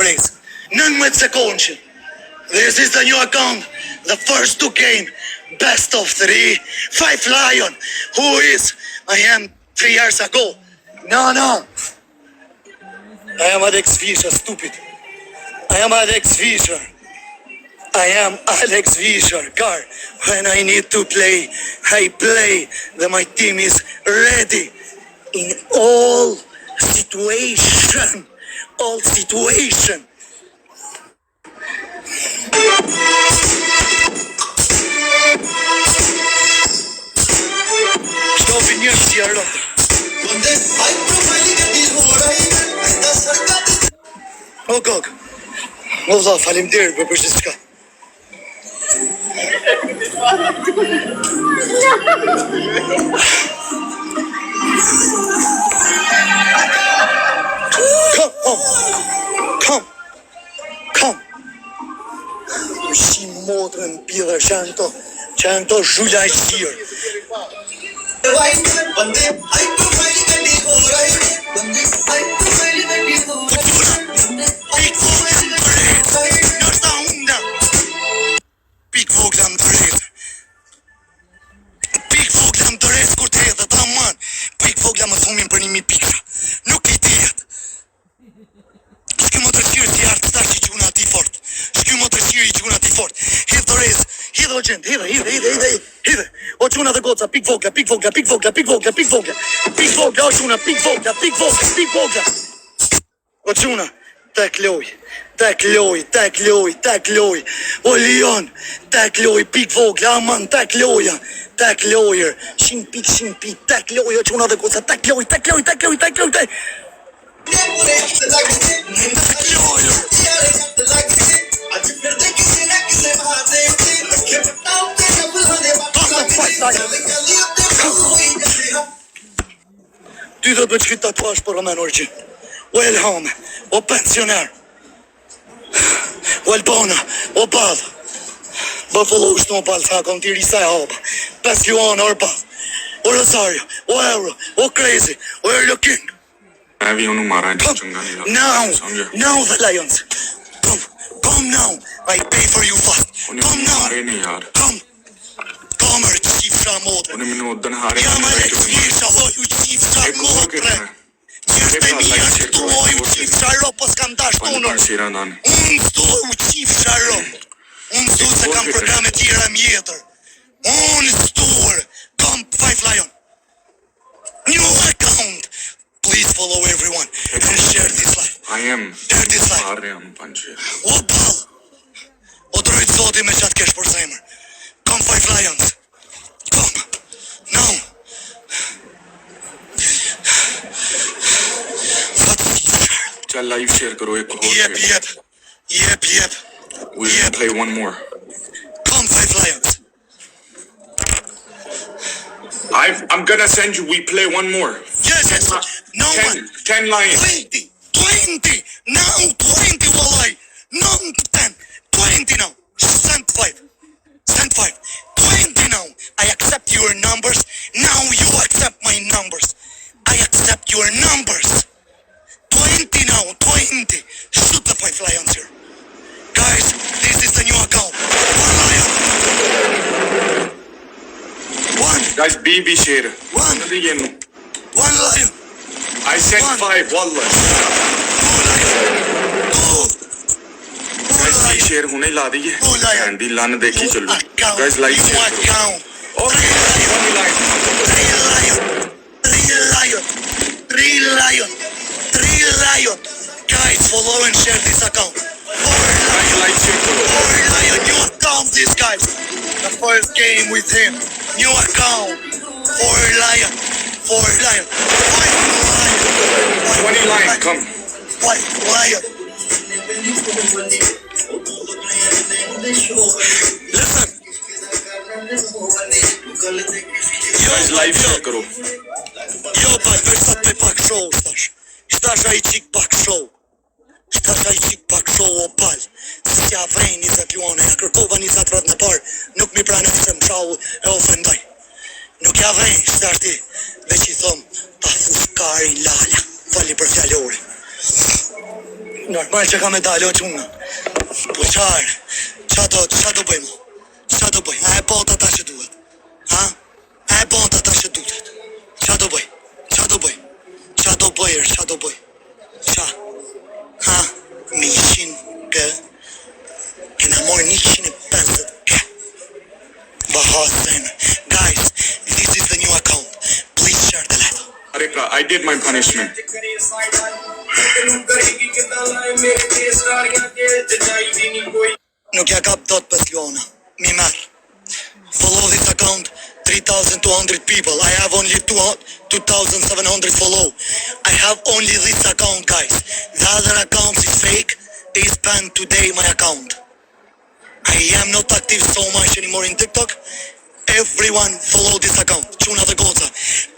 surprise. 19 sekundë. This is the new account. The first to game. Best of 3. 5 Lion. Who is? I am 3 years ago. No. I am Alex Fischer, stupid. I am Alex Fischer. Car. When I need to play, I play. My team is ready. In all situation. Shopping your share of Gog. Valla faleminderit për gjithçka. Come. Si motrën pidhër që janë to zhula e shirë. Pik voglam të rejtë kur të hedhe të aman. Pik voglam më thumin për 1000 pikra. Nuk i tjetë. Shky më të rëshirë si artë të që gjuna ti fort. Hidh të rejtë. Hidh o gjendë. Hidhe. O gjuna dhe goca. Pik vogla. O gjuna. Pik vogla. O gjuna. Tek loj. O lion, tek loj, pik vogla, aman, tek loja. Tek lojër, 100 pik, tek loj, o quna dhe kosa, tek loj. Tek lojër. Ty do të me qytë tatuash për Roman Orgjin. O Elhame, o pensioner. O Albana, o Badha. Buffalo është në balë, sa kom tiri sa e hapa. 5 Luana, o Badha. O Rosario, o Euro, o Crazy, o Erlo King. Now the Lions. Come now. I pay for you fast. Come now. Come, qifra modre. Jam Alex Fischer, hoju qifra modre. Qështë e mi është të hoju qifra ropë, s'kam dash të unër. Unë s'to hoju qifra ropë. Unë s'to se kam programe tjera mjetër. Unë s'tor. Come 5 Lion. New account. Please follow everyone and share this life. Share this life. O bal. O drojt zoti me qatë kesh për zemër. Come 5 Lions. Come. Now. चल live share करो एक और Yep. We'll play one more. Come 5 Lions. I'm gonna send you. We play one more. Yes. No 10 Lions. 20. Now 20 wallahi. No 10. 20 now. Send 5. 20 now. I accept your numbers. Now you accept my numbers. I accept your numbers. 20 now. 20. Shoot the 5 Lions here. Guys, this is the new account. 1 Lion. 1. Guys, BB share. 1 Lion. I sent 5. Wallah. 2 Lion. 2. Guys, B share होने ला दी है. 2 Lion. And लाने देखी चलो. Guys, like new share. account. Okay. 3 Lion. Guys, follow and share this account. 4 Lion. New account, this guys. The first game with him. New account. 4 Lion. 5 Lion. 20 Lion, come. 5 Lion. Listen. Guys, live share करो. Jo, baj, veç sa të pak show, stash. Shtash a I qik pak show. O bal. S'ja vrej 20 luane, ja kërkova 20 rrët në par. Nuk mi pranë se më shau e ofendoj. Nuk ja vrej, shtash ti. Veç I thom, ta fuskarin lala. Fali për fjallori. Normal që ka me dalë, o qunë. Po qarë, qa do bëjmë? Qa do bëj? A e bota ta që duhet? Ha? A e bota ta që duhet? Qa do bëj? Qa do bëj? Qa do bëjër? Qa do bëj? Qa? Ha? 100 gë? Kena morë 150 gë. Bahasen. Guys, this is the new account. Please share the letter. Arika, I did my punishment. Nuk ja kap dot pes Luana. Mi merë. Follow this account, 3,200 people. I have only 2,700 follow. I have only this account, guys. The other account is fake. They spent today my account. I am not active so much anymore in TikTok. Everyone follow this account. Quna dhe goca.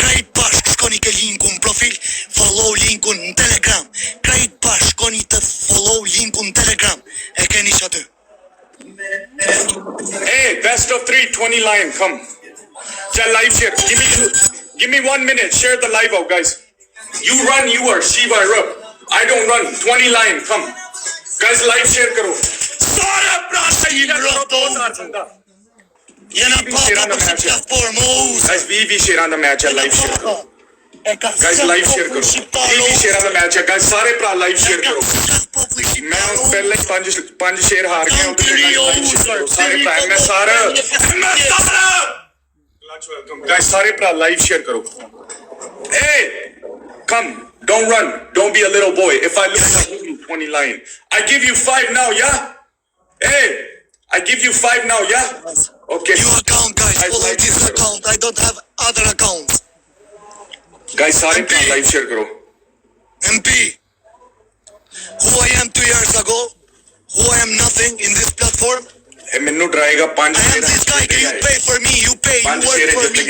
Krejt bashk shkoni ke linku në profil. Follow linkun në Telegram. Krejt bashk shkoni të follow linkun në Telegram. E keni që aty. Hey, best of 3, 20 lion, come. Share live share. Give me 1 minute. Share the live out, guys. You run, you are Shiva Rup. I don't run. 20 lion, come. Guys, live share karo. Sara prasha i rëto. Jena pata për që platform, Guys, we share on the match, live share karo. Guys, live share karo. We share on the match, guys. Sare pra live share karo. मैं उस पहले पंज शेर हार गया सारे प्रा मैं सारा guys सारे प्रा लाइव शेयर करो. Hey, come, don't run, don't be a little boy. If I look like 20 lion, I give you 5 now, yeah. Hey, I give you 5 now, yeah. Okay. New account, guys. Follow this account. I don't have other accounts. Guys, सारे प्रा live share करो. MP. Who I am 2 years ago, who I am nothing in this platform. मैनू डराएगा 5 I am this guy, you pay for me, you pay, you work for me.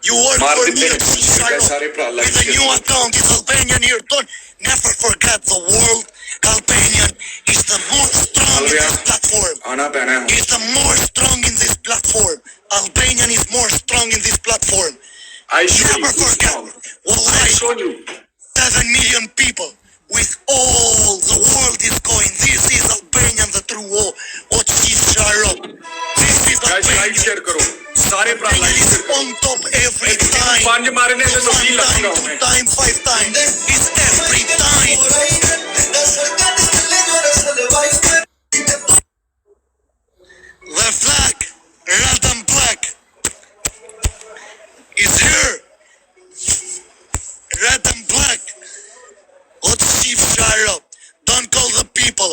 You work for me, with a new account, it's Albanian here, don't never forget the world. Albanian is the more strong in this platform. Is the more strong in this platform. Albanian is more strong in this platform. Never forget. I show you. 7 million people. With all the world is going, this is Albanian, the true war. What is Sharop? This is Albanian. On top every time. 1 time, 2 time, 5 times. It's every time. The flag, red and black, is here. Red and black. Let's see Sharop. Don't call the people.